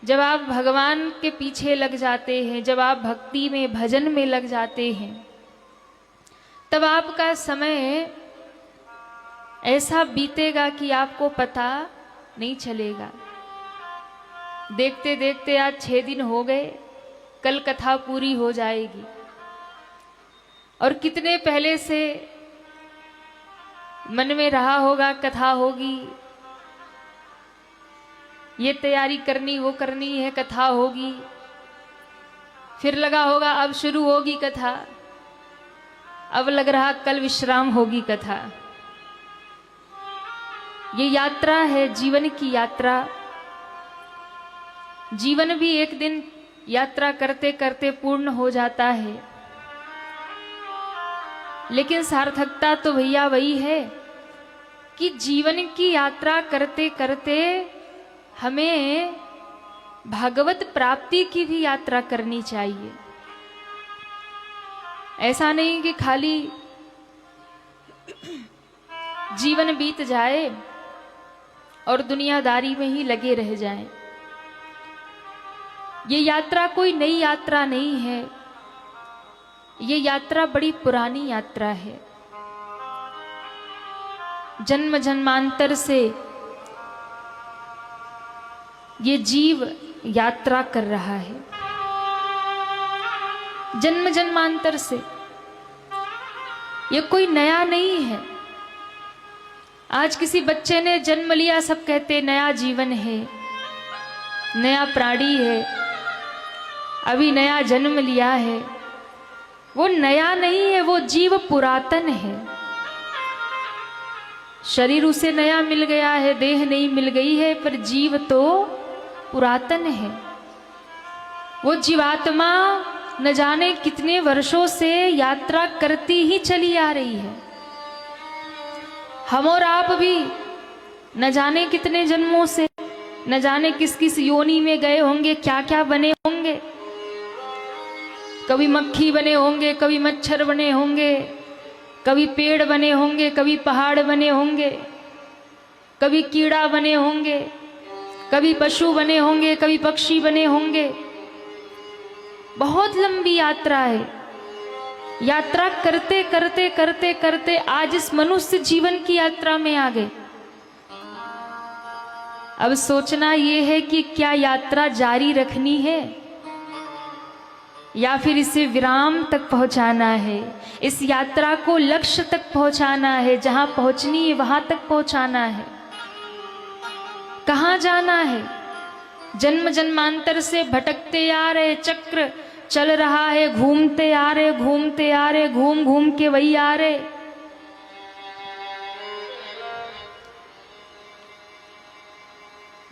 जब आप भगवान के पीछे लग जाते हैं, जब आप भक्ति में भजन में लग जाते हैं, तब आपका समय ऐसा बीतेगा कि आपको पता नहीं चलेगा। देखते देखते आज 6 दिन हो गए, कल कथा पूरी हो जाएगी। और कितने पहले से मन में रहा होगा कथा होगी, ये तैयारी करनी वो करनी है, कथा होगी। फिर लगा होगा अब शुरू होगी कथा, अब लग रहा कल विश्राम होगी कथा। ये यात्रा है, जीवन की यात्रा। जीवन भी एक दिन यात्रा करते करते पूर्ण हो जाता है, लेकिन सार्थकता तो भैया वही है कि जीवन की यात्रा करते करते हमें भगवत प्राप्ति की भी यात्रा करनी चाहिए। ऐसा नहीं कि खाली जीवन बीत जाए और दुनियादारी में ही लगे रह जाएं। ये यात्रा कोई नई यात्रा नहीं है, ये यात्रा बड़ी पुरानी यात्रा है। जन्म जन्मांतर से ये जीव यात्रा कर रहा है, जन्म जन्मांतर से। ये कोई नया नहीं है। आज किसी बच्चे ने जन्म लिया, सब कहते नया जीवन है, नया प्राणी है, अभी नया जन्म लिया है। वो नया नहीं है, वो जीव पुरातन है। शरीर उसे नया मिल गया है, देह नहीं मिल गई है, पर जीव तो पुरातन है। वो जीवात्मा न जाने कितने वर्षों से यात्रा करती ही चली आ रही है। हम और आप भी न जाने कितने जन्मों से, न जाने किस किस योनि में गए होंगे, क्या क्या बने होंगे। कभी मक्खी बने होंगे, कभी मच्छर बने होंगे, कभी पेड़ बने होंगे, कभी पहाड़ बने होंगे, कभी कीड़ा बने होंगे, कभी पशु बने होंगे, कभी पक्षी बने होंगे। बहुत लंबी यात्रा है। यात्रा करते करते करते करते आज इस मनुष्य जीवन की यात्रा में आ गए। अब सोचना यह है कि क्या यात्रा जारी रखनी है या फिर इसे विराम तक पहुंचाना है। इस यात्रा को लक्ष्य तक पहुंचाना है, जहां पहुंचनी है वहां तक पहुंचाना है। कहां जाना है? जन्म जन्मांतर से भटकते आ रहे, चक्र चल रहा है, घूमते आ रहे, घूमते आ रहे, घूम घूम के वही आ रहे।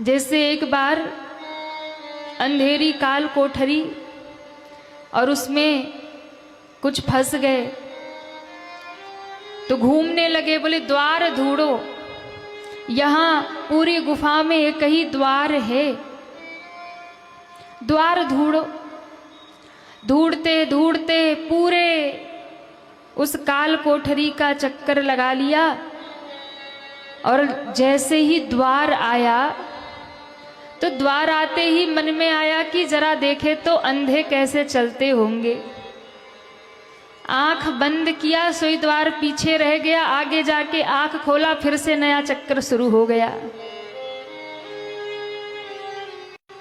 जैसे एक बार अंधेरी काल कोठरी और उसमें कुछ फंस गए तो घूमने लगे, बोले द्वार ढूंढो। यहां पूरी गुफा में एक ही द्वार है, द्वार ढूंढो। ढूंढते ढूंढते पूरे उस काल कोठरी का चक्कर लगा लिया और जैसे ही द्वार आया तो द्वार आते ही मन में आया कि जरा देखे तो अंधे कैसे चलते होंगे। आंख बंद किया, सोई द्वार पीछे रह गया। आगे जाके आंख खोला, फिर से नया चक्कर शुरू हो गया।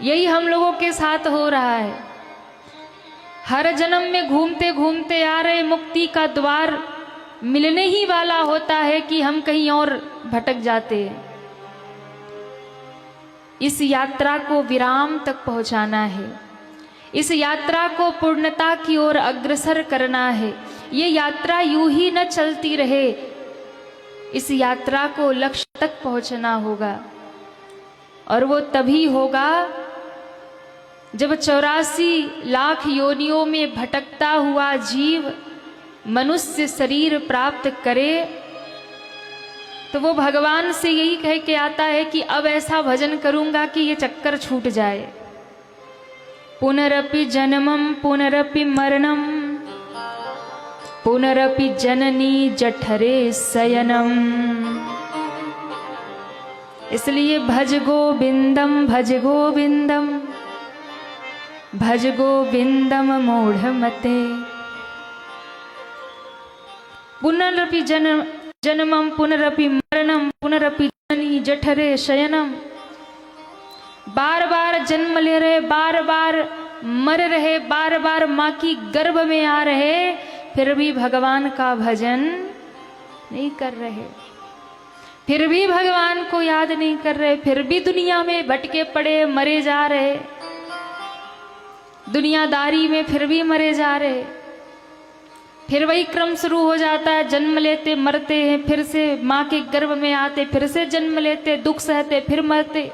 यही हम लोगों के साथ हो रहा है। हर जन्म में घूमते घूमते आ रहे, मुक्ति का द्वार मिलने ही वाला होता है कि हम कहीं और भटक जाते हैं। इस यात्रा को विराम तक पहुंचाना है, इस यात्रा को पूर्णता की ओर अग्रसर करना है। ये यात्रा यूं ही न चलती रहे, इस यात्रा को लक्ष्य तक पहुंचना होगा। और वो तभी होगा जब 84 लाख योनियों में भटकता हुआ जीव मनुष्य शरीर प्राप्त करे, तो वो भगवान से यही कह के आता है कि अब ऐसा भजन करूंगा कि ये चक्कर छूट जाए। पुनरपि जन्मम पुनरपि मरणम पुनरपि जननी जठरे शयनम। इसलिए भज गोविंदम भज गोविंदम मूढ़मते। पुनरपि जन्मम पुनरपि मरणम पुनरपि जननी जठरे शयनम। बार बार जन्म ले रहे, बार बार मर रहे, बार बार माँ की गर्भ में आ रहे, फिर भी भगवान का भजन नहीं कर रहे, फिर भी भगवान को याद नहीं कर रहे, फिर भी दुनिया में भटके पड़े मरे जा रहे, दुनियादारी में फिर भी मरे जा रहे। फिर वही क्रम शुरू हो जाता है, जन्म लेते मरते हैं, फिर से माँ के गर्भ में आते, फिर से जन्म लेते, दुख सहते, फिर मरते।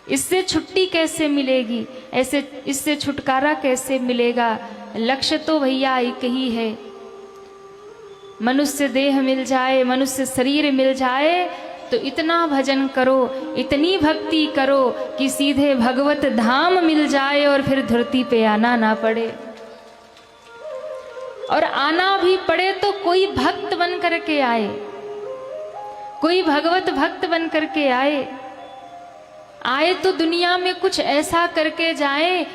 इससे छुट्टी कैसे मिलेगी, ऐसे इससे छुटकारा कैसे मिलेगा? लक्ष्य तो भैया एक ही है, मनुष्य देह मिल जाए, मनुष्य शरीर मिल जाए तो इतना भजन करो, इतनी भक्ति करो कि सीधे भगवत धाम मिल जाए और फिर धरती पे आना ना पड़े। और आना भी पड़े तो कोई भक्त बन करके आए, कोई भगवत भक्त बन करके आए तो दुनिया में कुछ ऐसा करके जाए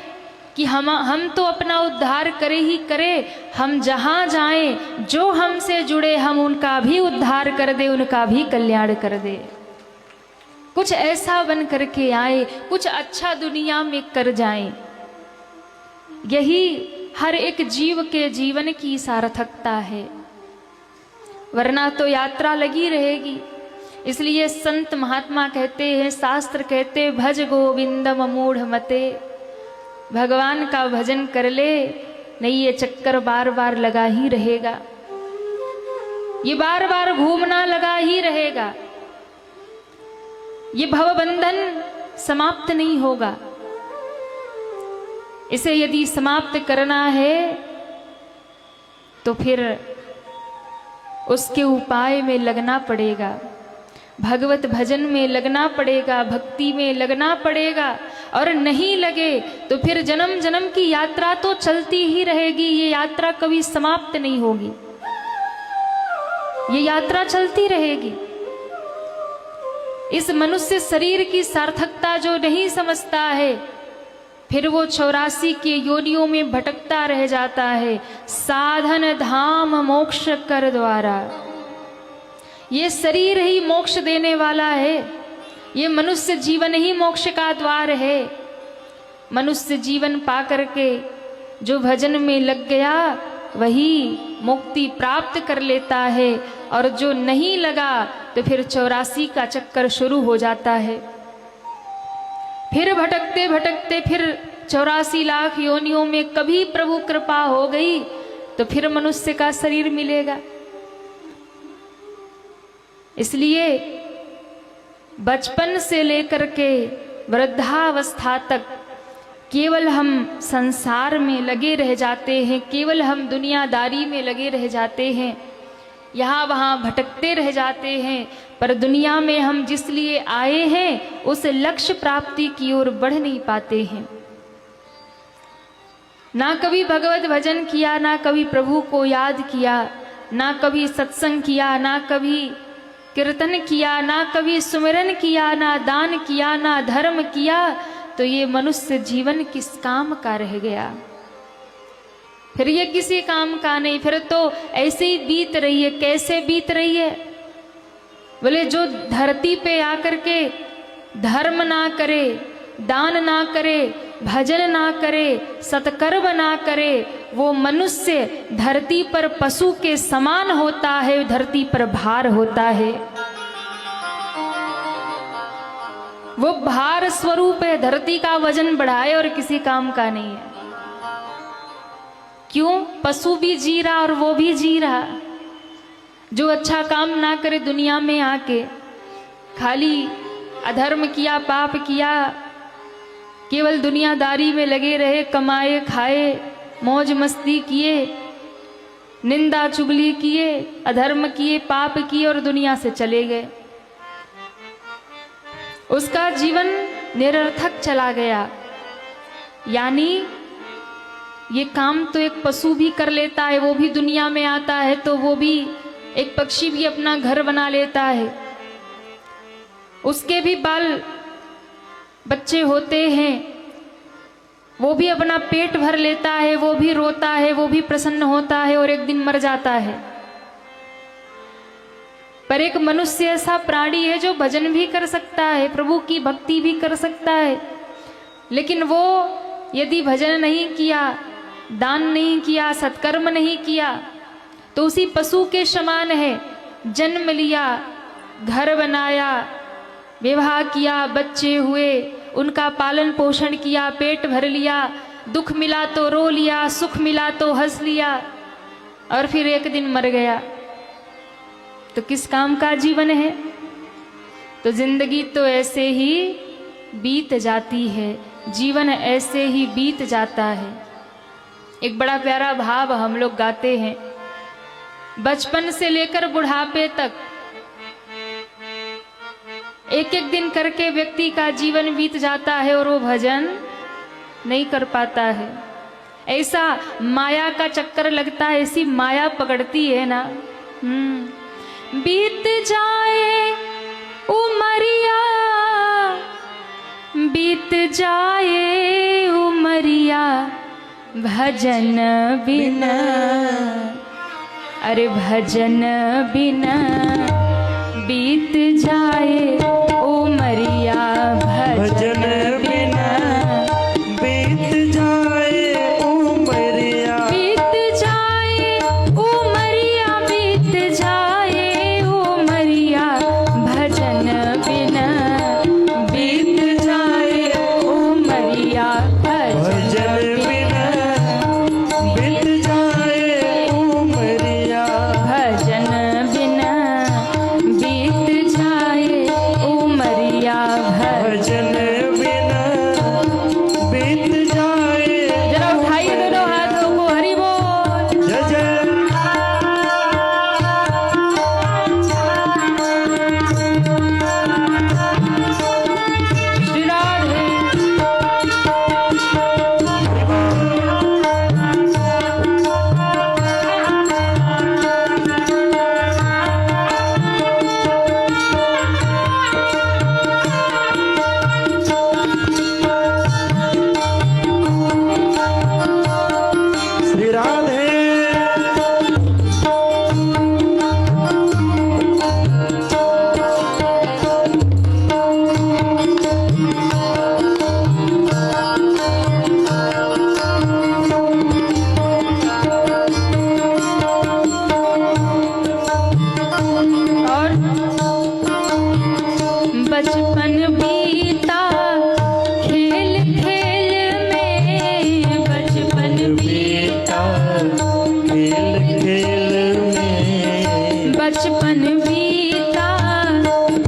कि हम तो अपना उद्धार करे ही करे, हम जहां जाएं जो हमसे जुड़े हम उनका भी उद्धार कर दे, उनका भी कल्याण कर दे। कुछ ऐसा बन करके आए, कुछ अच्छा दुनिया में कर जाएं। यही हर एक जीव के जीवन की सार्थकता है, वरना तो यात्रा लगी रहेगी। इसलिए संत महात्मा कहते हैं, शास्त्र कहते, भज गोविंदम मूढ़ मते। भगवान का भजन कर ले, नहीं ये चक्कर बार बार लगा ही रहेगा, ये बार बार घूमना लगा ही रहेगा, ये भवबंधन समाप्त नहीं होगा। इसे यदि समाप्त करना है तो फिर उसके उपाय में लगना पड़ेगा, भगवत भजन में लगना पड़ेगा, भक्ति में लगना पड़ेगा। और नहीं लगे तो फिर जन्म जन्म की यात्रा तो चलती ही रहेगी, ये यात्रा कभी समाप्त नहीं होगी, ये यात्रा चलती रहेगी। इस मनुष्य शरीर की सार्थकता जो नहीं समझता है, फिर वो 84 के योनियों में भटकता रह जाता है। साधन धाम मोक्ष कर द्वारा, ये शरीर ही मोक्ष देने वाला है, ये मनुष्य जीवन ही मोक्ष का द्वार है। मनुष्य जीवन पा करके जो भजन में लग गया वही मुक्ति प्राप्त कर लेता है, और जो नहीं लगा तो फिर 84 का चक्कर शुरू हो जाता है। फिर भटकते भटकते फिर 84 लाख योनियों में कभी प्रभु कृपा हो गई तो फिर मनुष्य का शरीर मिलेगा। इसलिए बचपन से लेकर के वृद्धावस्था तक केवल हम संसार में लगे रह जाते हैं, केवल हम दुनियादारी में लगे रह जाते हैं, यहाँ वहाँ भटकते रह जाते हैं। पर दुनिया में हम जिस लिए आए हैं उस लक्ष्य प्राप्ति की ओर बढ़ नहीं पाते हैं। ना कभी भगवत भजन किया, ना कभी प्रभु को याद किया, ना कभी सत्संग किया, ना कभी कीर्तन किया, ना कभी सुमिरन किया, ना दान किया, ना धर्म किया, तो ये मनुष्य जीवन किस काम का रह गया? फिर ये किसी काम का नहीं, फिर तो ऐसे ही बीत रही है। कैसे बीत रही है? बोले जो धरती पे आकर के धर्म ना करे, दान ना करे, भजन ना करे, सत्कर्म ना करे, वो मनुष्य धरती पर पशु के समान होता है, धरती पर भार होता है। वो भार स्वरूप है, धरती का वजन बढ़ाए और किसी काम का नहीं है। क्यों? पशु भी जी रहा और वो भी जी रहा। जो अच्छा काम ना करे दुनिया में आके, खाली अधर्म किया, पाप किया, केवल दुनियादारी में लगे रहे, कमाए खाए, मौज मस्ती किए, निंदा चुगली किए, अधर्म किए, पाप किए और दुनिया से चले गए, उसका जीवन निरर्थक चला गया। यानी ये काम तो एक पशु भी कर लेता है, वो भी दुनिया में आता है तो वो भी, एक पक्षी भी अपना घर बना लेता है, उसके भी बाल बच्चे होते हैं, वो भी अपना पेट भर लेता है, वो भी रोता है, वो भी प्रसन्न होता है और एक दिन मर जाता है। पर एक मनुष्य ऐसा प्राणी है जो भजन भी कर सकता है, प्रभु की भक्ति भी कर सकता है, लेकिन वो यदि भजन नहीं किया, दान नहीं किया, सत्कर्म नहीं किया, तो उसी पशु के समान है। जन्म लिया, घर बनाया, विवाह किया, बच्चे हुए, उनका पालन पोषण किया, पेट भर लिया, दुख मिला तो रो लिया, सुख मिला तो हंस लिया, और फिर एक दिन मर गया। तो किस काम का जीवन है? तो जिंदगी तो ऐसे ही बीत जाती है, जीवन ऐसे ही बीत जाता है। एक बड़ा प्यारा भाव हम लोग गाते हैं, बचपन से लेकर बुढ़ापे तक एक एक दिन करके व्यक्ति का जीवन बीत जाता है और वो भजन नहीं कर पाता है। ऐसा माया का चक्कर लगता है, ऐसी माया पकड़ती है ना। बीत जाए उमरिया, बीत जाए उमरिया, भजन बिना, अरे भजन बिना बीत जाए उमरिया, भजन बिना बीत जाए उमरिया, बीत जाए उमरिया, बीत जाए उमरिया, भजन बिना बीत जाए उमरिया, भजन बिना बीत जाए उमरिया, भजन बिना बीत जाए उमरिया, भजन बिना बीत जाए। जरा उठाइए दोनों हाथों को, हरि बोल। जय जय श्री राधे। श्री राधे। और बचपन बीता खेल खेल में, बचपन बीता खेल खेल में, बचपन बीता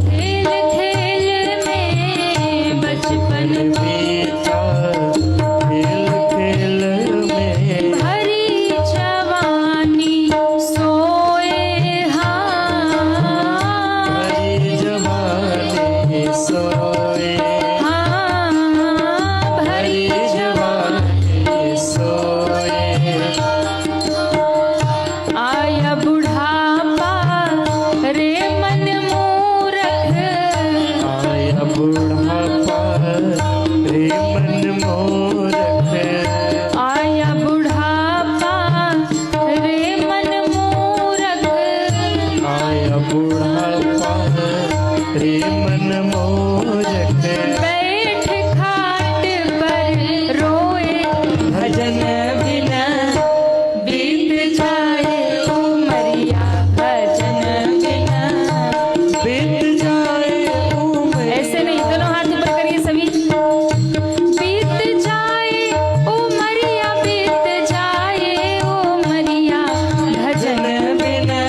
खेल खेल में, बचपन बीता खेल खेल में, भरी जवानी सोए हाँ, हरी जवानी सोए, हाँ भरी हरी जवानी सोए, आया बुढ़ापा रे मन मूरख, आया बुढ़ापा रे मन मोरख, आया बुढ़ापा रे मन मूरख, आया बुढ़ापा रे मन मोरख, बैठ खाट पर रोए, भजन बिना बीत जाए उमरिया, भजन बिना। बीत जाए उमरिया, ऐसे नहीं, दोनों हाथ ऊपर करिए सभी। बीत जाए उमरिया, बीत जाए उमरिया, भजन बिना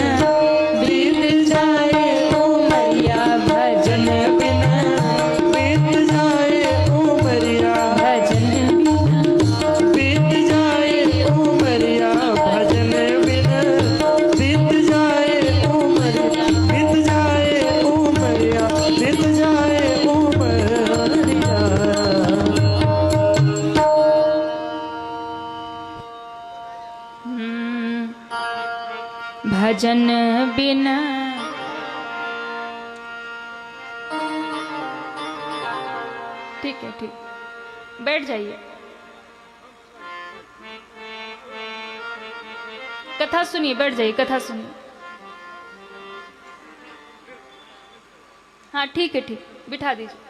बीत जाए उमरिया, भजन बिना बीत जाए उमरिया, भजन बिना। बीत जाए उमरिया, भजन बिना बीत जाए उमरिया, बीत जाए उमरिया, बीत जाए उमरिया। भजन बिना। ठीक है, ठीक, बैठ जाइए। कथा सुनिए, बैठ जाइए, कथा सुनिए। हाँ ठीक है, ठीक, बिठा दीजिए।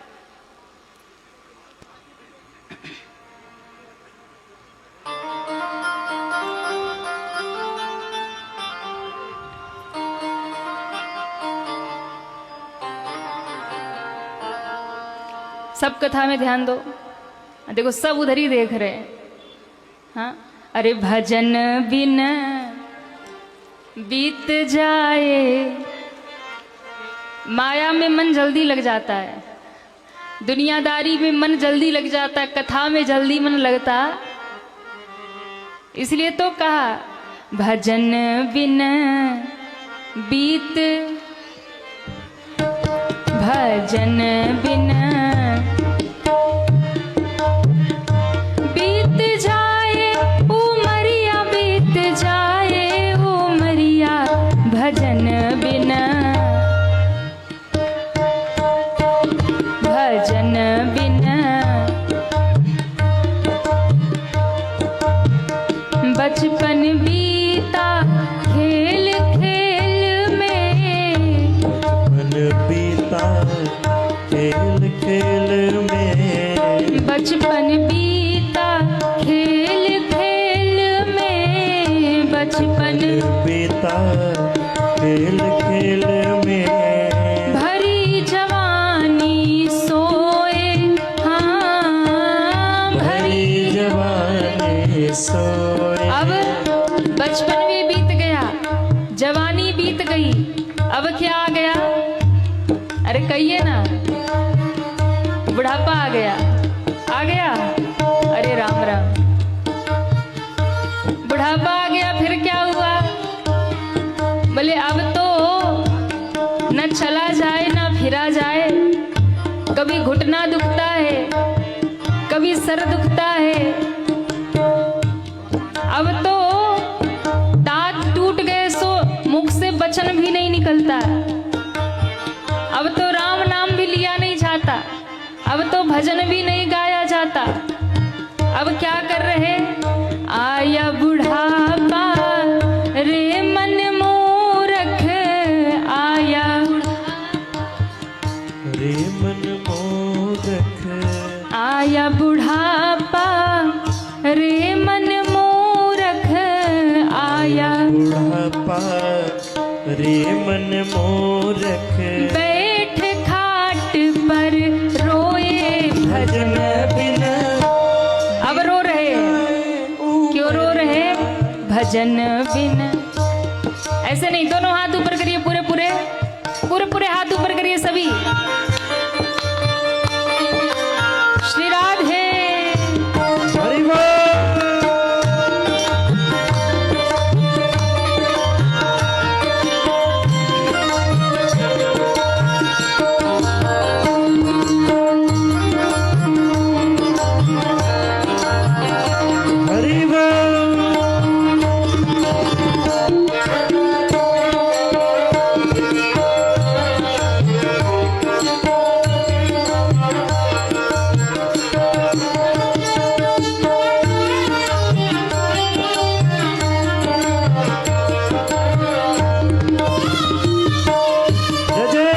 सब कथा में ध्यान दो। देखो सब उधर ही देख रहे हैं। हाँ, अरे भजन बिन बीत जाए, माया में मन जल्दी लग जाता है, दुनियादारी में मन जल्दी लग जाता है, कथा में जल्दी मन लगता, इसलिए तो कहा भजन बिन बीत, भजन बिन बीत जाए उमरिया, बीत जाए उमरिया, भजन बिन, भजन बिन बचपन बीता खेल खेल में, मन बीता खेल खेल में, बचपन बीता खेल खेल में, बचपन बीता खेल खेल में, भरी जवानी सोए, हाँ भरी जवानी सोए। अब बचपन भी बीत गया, जवानी बीत गई, अब क्या आ गया? अरे कहिए ना, बुढ़ापा आ गया, आ गया। अरे राम राम, बुढ़ापा आ गया, फिर क्या हुआ? बोले अब तो न चला जाए न फिरा जाए, कभी घुटना दुखता है, कभी सर दुखता है, अब तो दांत टूट गए सो मुख से वचन भी नहीं निकलता, अब तो राम नाम भी लिया नहीं जाता, अब तो भजन भी नहीं गाया जाता। अब क्या कर रहे? आया बुढ़ापा रे मन मूरख, आया रे मन मूरख, आया बुढ़ापा रे मन मूरख, आया बुढ़ापा रे मन मूरख, बैठ खाट पर रोए भजन बिन। अब रो रहे, क्यों रो रहे? भजन बिन। ऐसे नहीं, दोनों हाथ ऊपर करिए, पूरे पूरे पूरे पूरे हाथ ऊपर करिए सभी। श्री राधे। हरि बोल। हरि बोल। जय जय।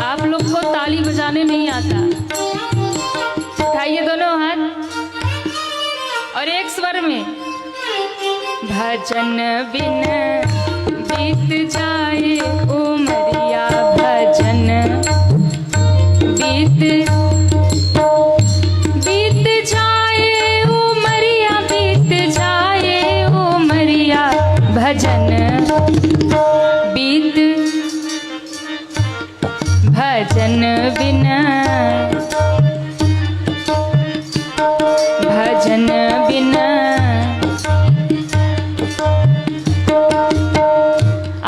आप लोग को ताली बजाने नहीं आता, उठाइए दोनों हाथ और एक स्वर में। भजन बिन बीत जाए उमरिया, भजन बीत बीत जाए उमरिया, बीत जाए उमरिया, भजन बीत, भजन बिन, भजन बिन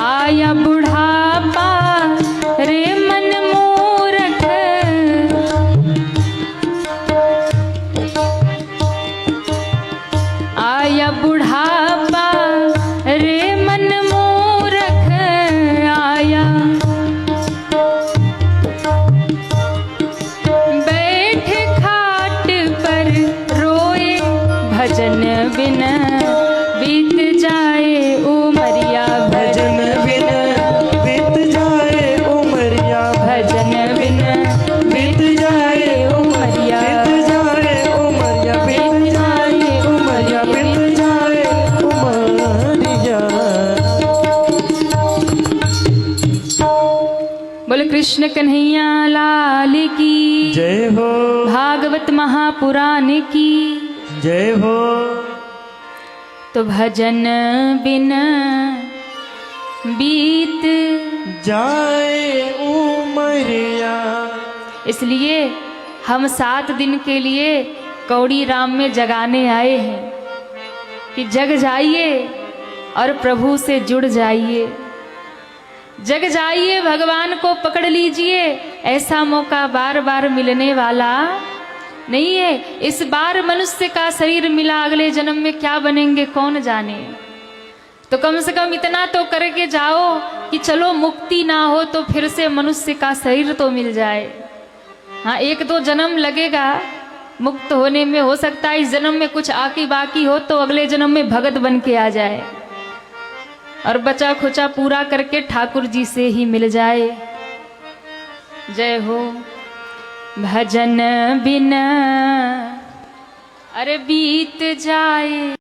आया बुढ़ापा रे मन मूरख, आया बुढ़ापा रे मन मूरख, आया बोले कृष्ण कन्हैया लाल की जय हो, भागवत महापुराण की जय हो। तो भजन बिन बीत जाए उमरिया। इसलिए हम 7 दिन के लिए कौड़ी राम में जगाने आए हैं कि जग जाइए और प्रभु से जुड़ जाइए, जग जाइए, भगवान को पकड़ लीजिए। ऐसा मौका बार बार मिलने वाला नहीं है। इस बार मनुष्य का शरीर मिला, अगले जन्म में क्या बनेंगे कौन जाने। तो कम से कम इतना तो करके जाओ कि चलो मुक्ति ना हो तो फिर से मनुष्य का शरीर तो मिल जाए। हाँ, 1-2 जन्म लगेगा मुक्त होने में, हो सकता है इस जन्म में कुछ आकी बाकी हो तो अगले जन्म में भगत बन के आ जाए और बचा खुचा पूरा करके ठाकुर जी से ही मिल जाए। जय हो। भजन बिना अरे बीत जाए।